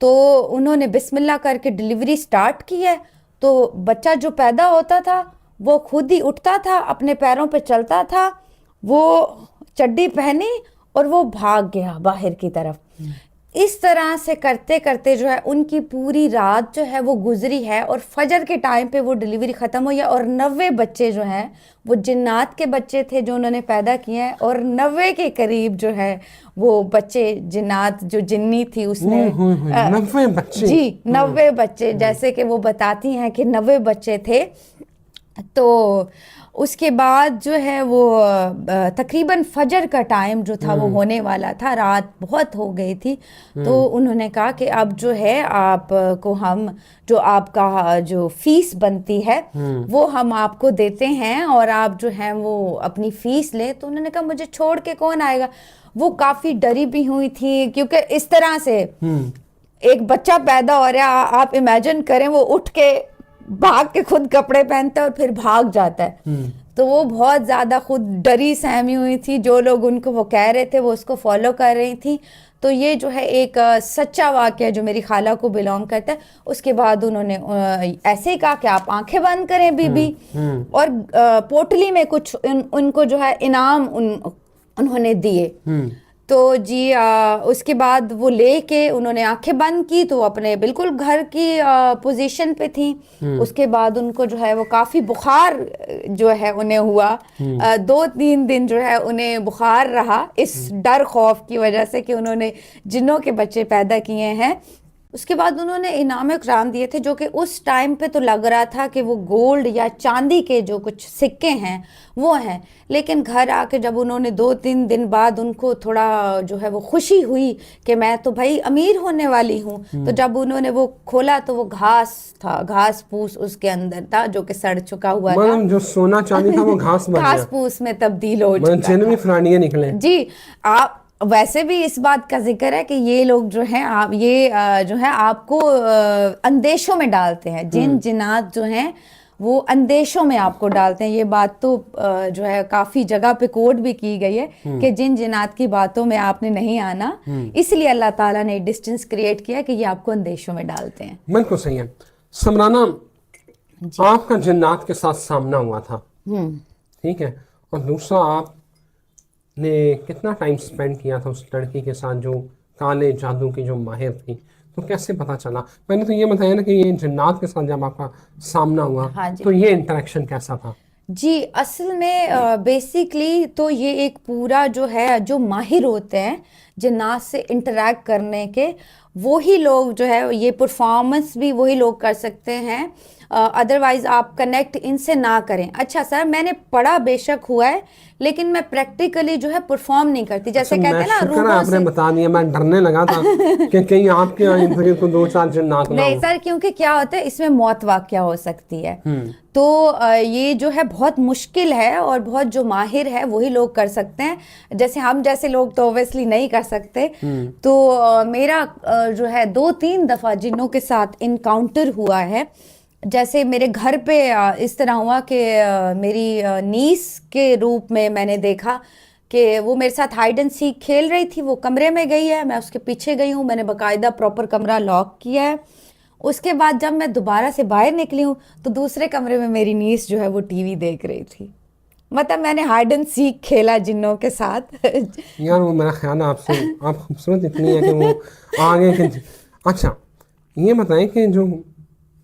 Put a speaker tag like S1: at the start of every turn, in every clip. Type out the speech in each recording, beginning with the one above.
S1: تو انہوں نے بسم اللہ کر کے ڈلیوری سٹارٹ کی ہے. تو بچہ جو پیدا ہوتا تھا وہ خود ہی اٹھتا تھا, اپنے پیروں پہ چلتا تھا, وہ چڈی پہنی اور وہ بھاگ گیا باہر کی طرف. اس طرح سے کرتے کرتے جو ہے ان کی پوری رات جو ہے وہ گزری ہے, اور فجر کے ٹائم پہ وہ ڈلیوری ختم ہوئی ہے. اور 90 بچے جو ہیں وہ جنات کے بچے تھے جو انہوں نے پیدا کیے ہیں, اور 90 کے قریب جو ہے وہ بچے جنات جو جنی تھی اس نے
S2: 90 بچے,
S1: جی 90 بچے, جیسے کہ وہ بتاتی ہیں کہ 90 بچے تھے. تو اس کے بعد جو ہے وہ تقریباً فجر کا ٹائم جو تھا وہ ہونے والا تھا, رات بہت ہو گئی تھی. تو انہوں نے کہا کہ اب جو ہے آپ کو ہم جو آپ کا جو فیس بنتی ہے وہ ہم آپ کو دیتے ہیں, اور آپ جو ہیں وہ اپنی فیس لیں. تو انہوں نے کہا مجھے چھوڑ کے کون آئے گا. وہ کافی ڈری بھی ہوئی تھی, کیونکہ اس طرح سے ایک بچہ پیدا ہو رہا ہے, آپ امیجن کریں وہ اٹھ کے بھاگ کے خود کپڑے پہنتا ہے اور پھر بھاگ جاتا ہے. تو وہ بہت زیادہ خود ڈری سہمی ہوئی تھی. جو لوگ ان کو وہ کہہ رہے تھے وہ اس کو فالو کر رہی تھی. تو یہ جو ہے ایک سچا واقعہ جو میری خالہ کو بلونگ کرتا ہے. اس کے بعد انہوں نے ایسے ہی کہا کہ آپ آنکھیں بند کریں بی بی, اور پوٹلی میں کچھ ان کو جو ہے انعام انہوں نے دیے. تو جی اس کے بعد وہ لے کے انہوں نے آنکھیں بند کی تو اپنے بالکل گھر کی پوزیشن پہ تھیں. اس کے بعد ان کو جو ہے وہ کافی بخار جو ہے انہیں ہوا, 2-3 دن جو ہے انہیں بخار رہا, اس ڈر خوف کی وجہ سے کہ انہوں نے جنوں کے بچے پیدا کیے ہیں. اس کے بعد انہوں نے انعام اکرام دیے تھے, جو کہ اس ٹائم پہ تو لگ رہا تھا کہ وہ گولڈ یا چاندی کے جو کچھ سکے ہیں وہ ہیں. لیکن گھر آ کے جب انہوں نے 2-3 دن بعد ان کو تھوڑا جو ہے وہ خوشی ہوئی کہ میں تو بھائی امیر ہونے والی ہوں, تو جب انہوں نے وہ کھولا تو وہ گھاس تھا, گھاس پھوس اس کے اندر تھا جو کہ سڑ چکا ہوا تھا.
S2: جو سونا چاندی تھا وہ گھاس بن گیا,
S1: گھاس پھوس میں تبدیل ہو چکا
S2: جن میں فلانیاں نکلے.
S1: جی آپ ویسے بھی اس بات کا ذکر ہے کہ یہ لوگ جو ہیں آپ یہ جو ہے آپ کو اندیشوں میں ڈالتے ہیں. جنات جو ہیں وہ اندیشوں میں آپ کو ڈالتے ہیں. یہ بات تو جو ہے کافی جگہ پہ کوٹ بھی کی گئی ہے کہ جنات کی باتوں میں آپ نے نہیں آنا, اس لیے اللہ تعالیٰ نے ڈسٹینس کریٹ کیا کہ یہ آپ کو اندیشوں میں ڈالتے ہیں.
S2: بالکل صحیح ہے. سمرانہ, آپ کا جنات کے ساتھ سامنا ہوا تھا, ٹھیک ہے, اور دوسرا آپ نے کتنا ٹائم سپینڈ کیا تھا اس لڑکی کے ساتھ جو کالے جادو کی جو ماہر تھی, تو کیسے پتا چلا؟ میں نے تو یہ بتایا نا کہ یہ جنات کے ساتھ جب آپ کا سامنا ہوا تو یہ انٹریکشن کیسا تھا؟
S1: جی اصل میں بیسیکلی تو یہ ایک پورا جو ہے جو ماہر ہوتے ہیں جنات سے انٹریکٹ کرنے کے, وہی لوگ جو ہے یہ پرفارمنس بھی وہی لوگ کر سکتے ہیں, ادروائز آپ کنیکٹ ان سے نہ کریں. اچھا سر, میں نے پڑھا بے شک ہوا ہے لیکن میں پریکٹیکلی جو ہے پرفارم نہیں کرتی. جیسے کہتے ہیں نا روحوں
S2: آپ نے بتا دیا, میں ڈرنے لگا تھا کہ کہیں آپ کے کو 2-4 جنات نہ ہو.
S1: نہیں سر, کیونکہ کیا ہوتا ہے اس میں موت واقعہ ہو سکتی ہے, تو یہ جو ہے بہت مشکل ہے, اور بہت جو ماہر ہے وہی لوگ کر سکتے ہیں. جیسے ہم جیسے لوگ تو اوبیسلی نہیں کر سکتے. تو میرا جو ہے 2-3 دفعہ جنوں کے ساتھ انکاؤنٹر ہوا ہے. جیسے میرے گھر پہ اس طرح ہوا کہ میری نیس کے روپ میں نے دیکھا کہ وہ میرے ساتھ ہائیڈ اینڈ سیک کھیل رہی تھی. وہ کمرے میں گئی ہے, میں اس کے پیچھے گئی ہوں, میں نے باقاعدہ پراپر کمرہ لاک کیا ہے. اس کے بعد جب میں دوبارہ سے باہر نکلی ہوں تو دوسرے کمرے میں میری نیس جو ہے وہ ٹی وی دیکھ رہی تھی. مطلب میں نے ہائیڈ اینڈ سیک کھیلا جنوں کے ساتھ.
S2: یار وہ میرا خیال ہے آپ سے آپ خوبصورت اتنی ہے کہ وہ آگے کہ اچھا یہ بتائیں کہ جو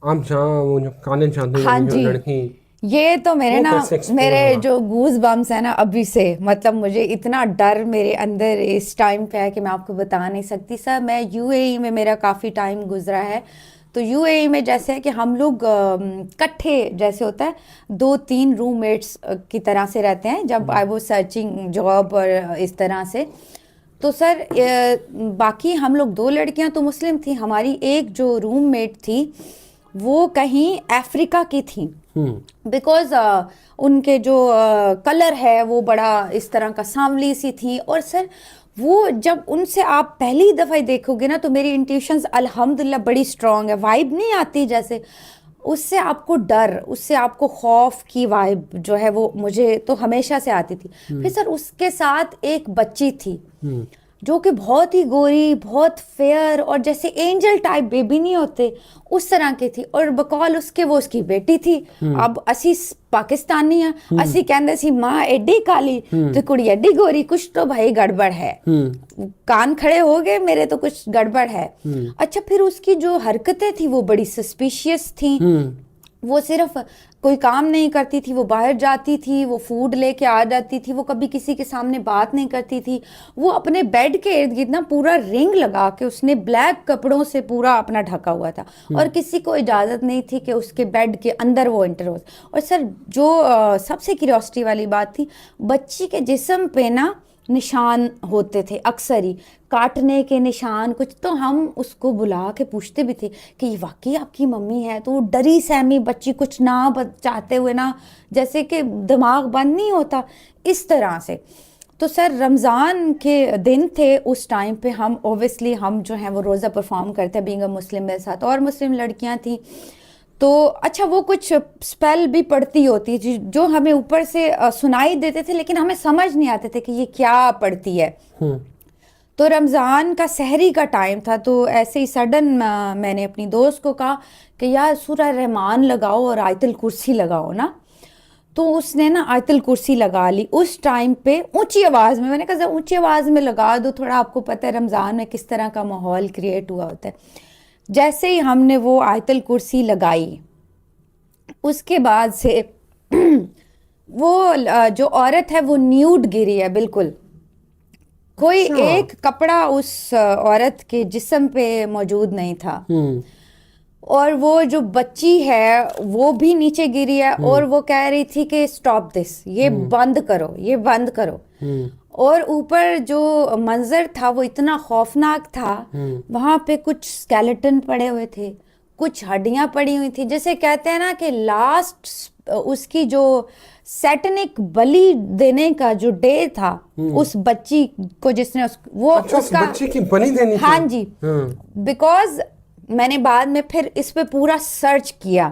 S2: آپ جہاں وہ جو کالے جادو جو لڑکی,
S1: یہ تو میرے جو گوز بمس ہے نا ابھی سے, مطلب مجھے اتنا ڈر میرے اندر اس ٹائم پہ ہے کہ میں آپ کو بتا نہیں سکتی. سر میں UAE میں میرا کافی ٹائم گزرا ہے. تو UAE میں جیسے ہے کہ ہم لوگ کٹھے جیسے ہوتا ہے 2-3 روم میٹس کی طرح سے رہتے ہیں جب آئی واز سرچنگ جاب اور اس طرح سے. تو سر باقی ہم لوگ 2 لڑکیاں تو مسلم تھیں, ہماری ایک جو روم میٹ تھی وہ کہیں افریقہ کی تھیں, بیکاز ان کے جو کلر ہے وہ بڑا اس طرح کا سانولی سی تھی. اور سر وہ جب ان سے آپ پہلی دفعہ دیکھو گے نا تو میری انٹیوشنز الحمدللہ بڑی اسٹرانگ ہے, وائب نہیں آتی جیسے اس سے آپ کو ڈر, اس سے آپ کو خوف کی وائب جو ہے وہ مجھے تو ہمیشہ سے آتی تھی. پھر سر اس کے ساتھ ایک بچی تھی جو کہ بہت ہی گوری, بہت فیئر, اور جیسے اینجل ٹائپ بیبی نہیں ہوتے اس طرح کی تھی, اور بقول اس کے وہ اس کی بیٹی تھی. اب اسی پاکستانی ہیں, اسی کہندے سی ماں ایڈی کالی تو کڑی ایڈی گوری, کچھ تو بھائی گڑبڑ ہے, کان کھڑے ہو گئے میرے تو کچھ گڑبڑ ہے. اچھا پھر اس کی جو حرکتیں تھی وہ بڑی سسپیشیس تھیں. وہ صرف کوئی کام نہیں کرتی تھی, وہ باہر جاتی تھی, وہ فوڈ لے کے آ جاتی تھی, وہ کبھی کسی کے سامنے بات نہیں کرتی تھی. وہ اپنے بیڈ کے ارد گرد نا پورا رنگ لگا کے اس نے بلیک کپڑوں سے پورا اپنا ڈھکا ہوا تھا, اور کسی کو اجازت نہیں تھی کہ اس کے بیڈ کے اندر وہ انٹر ہو. اور سر جو سب سے کیوریوسٹی والی بات تھی, بچی کے جسم پہ نا نشان ہوتے تھے اکثر ہی, کاٹنے کے نشان کچھ. تو ہم اس کو بلا کے پوچھتے بھی تھے کہ یہ واقعی آپ کی ممی ہے, تو وہ ڈری سہمی بچی کچھ نہ چاہتے ہوئے نا, جیسے کہ دماغ بند نہیں ہوتا اس طرح سے. تو سر رمضان کے دن تھے اس ٹائم پہ, ہم اوبیسلی ہم جو ہیں وہ روزہ پرفارم کرتے بینگ اے مسلم, میرے ساتھ اور مسلم لڑکیاں تھیں. تو اچھا وہ کچھ اسپیل بھی پڑھتی ہوتی جو ہمیں اوپر سے سنائی دیتے تھے, لیکن ہمیں سمجھ نہیں آتے تھے کہ یہ کیا پڑھتی ہے. تو رمضان کا سحری کا ٹائم تھا, تو ایسے ہی سڈن میں نے اپنی دوست کو کہا کہ یار سورہ رحمان لگاؤ اور آیت الکرسی لگاؤ نا. تو اس نے نا آیت الکرسی لگا لی اس ٹائم پہ اونچی آواز میں. میں نے کہا اونچی آواز میں لگا دو تھوڑا, آپ کو پتہ ہے رمضان میں کس طرح کا ماحول کریٹ ہوا ہوتا ہے. جیسے ہی ہم نے وہ آیت الکرسی لگائی, اس کے بعد سے وہ جو عورت ہے وہ نیوڈ گری ہے بالکل, کوئی ایک کپڑا اس عورت کے جسم پہ موجود نہیں تھا. اور وہ جو بچی ہے وہ بھی نیچے گری ہے, اور وہ کہہ رہی تھی کہ اسٹاپ دس, یہ بند کرو, یہ بند کرو. اور اوپر جو منظر تھا وہ اتنا خوفناک تھا, وہاں پہ کچھ اسکیلیٹن پڑے ہوئے تھے, کچھ ہڈیاں پڑی ہوئی تھی, جیسے کہتے ہیں نا کہ لاسٹ اس کی جو سیٹنک بلی دینے کا جو ڈے تھا اس بچی کو, جس نے وہ اس کا
S2: بچی کی بلی دینی تھی.
S1: ہاں جی, بیکاز میں نے بعد میں پھر اس پہ پورا سرچ کیا,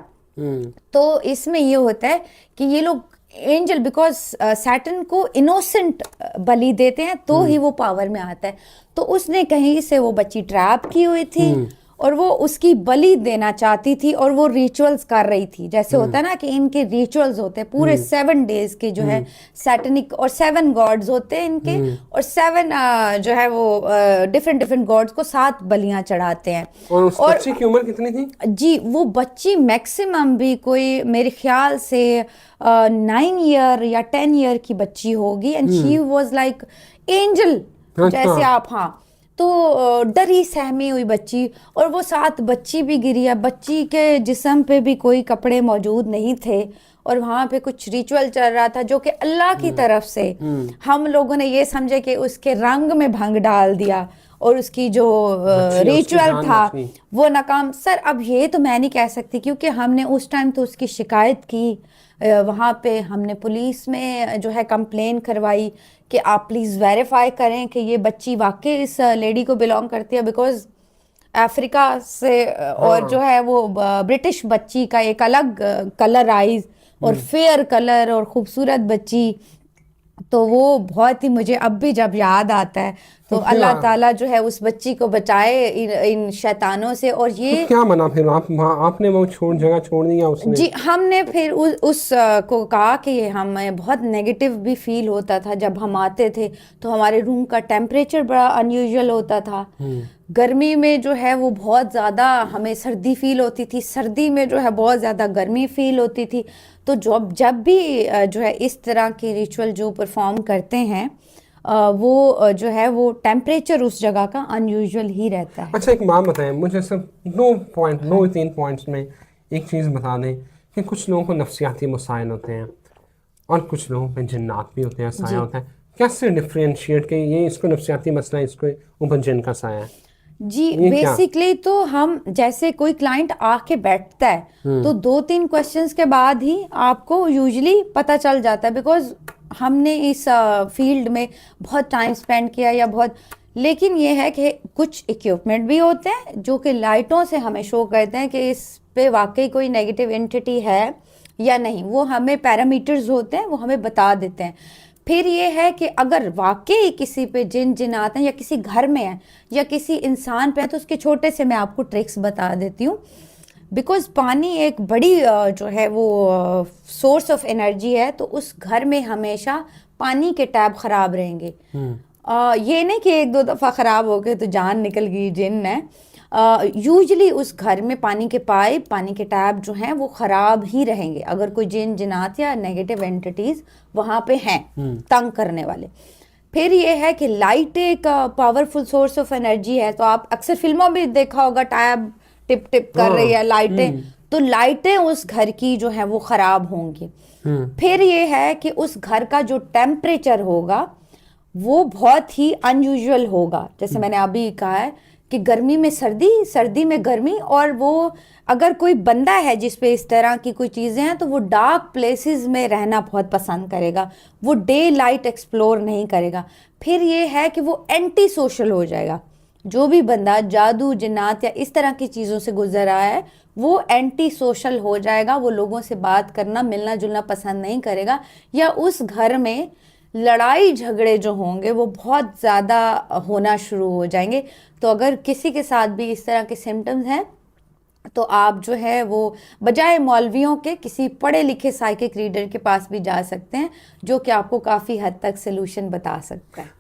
S1: تو اس میں یہ ہوتا ہے کہ یہ لوگ اینجل, بیکاز سیٹن کو انوسنٹ بلی دیتے ہیں تو ہی وہ پاور میں آتا ہے. تو اس نے کہیں سے وہ بچی ٹریپ کی ہوئی تھی, اور وہ اس کی بلی دینا چاہتی تھی, اور وہ ریچولز کر رہی تھی. جیسے ہوتا ہے نا کہ ان کے ریچولز ہوتے ہیں پورے 7 days کے جو ہے سیٹنک, اور 7 گاڈز ہوتے ہیں ان کے, اور 7 جو ہے وہ ڈفرینٹ گاڈز کو 7 بلیاں چڑھاتے ہیں.
S2: اور اس بچی کی عمر کتنی تھی؟
S1: جی وہ بچی میکسیمم بھی کوئی میرے خیال سے 9 year یا 10 year کی بچی ہوگی, and she was like angel جیسے آپ. ہاں تو ڈری سہمی ہوئی بچی, اور وہ 7 بچی بھی گری ہے. بچی کے جسم پہ بھی کوئی کپڑے موجود نہیں تھے, اور وہاں پہ کچھ ریچول چل رہا تھا جو کہ اللہ کی طرف سے. ہم لوگوں نے یہ سمجھے کہ اس کے رنگ میں بھنگ ڈال دیا, اور اس کی جو ریچول تھا وہ ناکام. سر اب یہ تو میں نہیں کہہ سکتی, کیونکہ ہم نے اس ٹائم تو اس کی شکایت کی, وہاں پہ ہم نے پولیس میں جو ہے کمپلین کروائی کہ آپ پلیز ویریفائی کریں کہ یہ بچی واقعی اس لیڈی کو بلانگ کرتی ہے, بیکاز افریقہ سے, اور جو ہے وہ برٹش بچی کا ایک الگ کلر آئیز اور فیئر کلر اور خوبصورت بچی. تو وہ بہت ہی مجھے اب بھی جب یاد آتا ہے تو اللہ تعالیٰ جو ہے اس بچی کو بچائے ان شیطانوں سے. اور یہ
S2: کیا بنا پھر آپ نے وہ جگہ چھوڑ دیا اس نے؟
S1: جی ہم نے پھر اس کو کہا کہ ہمیں بہت نیگیٹو بھی فیل ہوتا تھا جب ہم آتے تھے, تو ہمارے روم کا ٹیمپریچر بڑا انیوژل ہوتا تھا. گرمی میں جو ہے وہ بہت زیادہ ہمیں سردی فیل ہوتی تھی, سردی میں جو ہے بہت زیادہ گرمی فیل ہوتی تھی. تو جب بھی جو ہے اس طرح کے ریچول جو پرفارم کرتے ہیں وہ جو ہے وہ ٹیمپریچر اس جگہ کا انیوژل ہی رہتا ہے.
S2: اچھا ایک بات بتائیں مجھے, صرف 3 پوائنٹس میں ایک چیز بتا دیں کہ کچھ لوگوں کو نفسیاتی مسائل ہوتے ہیں اور کچھ لوگوں پہ جنات بھی ہوتے ہیں, سایہ ہوتا ہے. کیسے ڈفرینشیٹ کہ یہ اس کو نفسیاتی مسئلہ ہے, اس کو اوپر جن کا سایہ ہے؟
S1: جی بیسکلی تو ہم جیسے کوئی کلائنٹ آ کے بیٹھتا ہے تو 2-3 کوشچنس کے بعد ہی آپ کو یوزلی پتہ چل جاتا ہے, بیکاز ہم نے اس فیلڈ میں بہت ٹائم اسپینڈ کیا یا بہت. لیکن یہ ہے کہ کچھ اکوپمنٹ بھی ہوتے ہیں جو کہ لائٹوں سے ہمیں شو کرتے ہیں کہ اس پہ واقعی کوئی نیگیٹو اینٹی ہے یا نہیں. وہ ہمیں پیرامیٹرز ہوتے ہیں, وہ ہمیں بتا دیتے ہیں. پھر یہ ہے کہ اگر واقعی کسی پہ جن جنات ہیں یا کسی گھر میں ہیں یا کسی انسان پہ ہے تو اس کے چھوٹے سے میں آپ کو ٹرکس بتا دیتی ہوں. بیکاز پانی ایک بڑی جو ہے وہ سورس آف انرجی ہے, تو اس گھر میں ہمیشہ پانی کے ٹیپ خراب رہیں گے. یہ نہیں کہ ایک دو دفعہ خراب ہو گئے تو جان نکل گئی, جن ہے. یوزلی اس گھر میں پانی کے پائپ, پانی کے ٹیپ جو ہیں وہ خراب ہی رہیں گے اگر کوئی جن جنات یا نیگیٹو اینٹیز وہاں پہ ہیں تنگ کرنے والے. پھر یہ ہے کہ لائٹ ایک پاورفل سورس آف انرجی ہے, تو آپ اکثر فلموں میں دیکھا ہوگا ٹیپ ٹپ ٹپ کر رہی ہے لائٹیں, تو لائٹیں اس گھر کی جو ہیں وہ خراب ہوں گی. پھر یہ ہے کہ اس گھر کا جو ٹیمپریچر ہوگا وہ بہت ہی ان یوزول ہوگا. جیسے میں نے ابھی کہا ہے کہ گرمی میں سردی, سردی میں گرمی, اور وہ اگر کوئی بندہ ہے جس پہ اس طرح کی کوئی چیزیں ہیں تو وہ ڈارک پلیسز میں رہنا بہت پسند کرے گا, وہ ڈے لائٹ ایکسپلور نہیں کرے گا. پھر یہ ہے کہ وہ اینٹی سوشل ہو جائے گا. جو بھی بندہ جادو جنات یا اس طرح کی چیزوں سے گزر رہا ہے وہ اینٹی سوشل ہو جائے گا, وہ لوگوں سے بات کرنا ملنا جلنا پسند نہیں کرے گا, یا اس گھر میں لڑائی جھگڑے جو ہوں گے وہ بہت زیادہ ہونا شروع ہو جائیں گے. تو اگر کسی کے ساتھ بھی اس طرح کے سمٹمز ہیں تو آپ جو ہے وہ بجائے مولویوں کے کسی پڑھے لکھے سائیکک ریڈر کے پاس بھی جا سکتے ہیں, جو کہ آپ کو کافی حد تک سلوشن بتا سکتا ہے.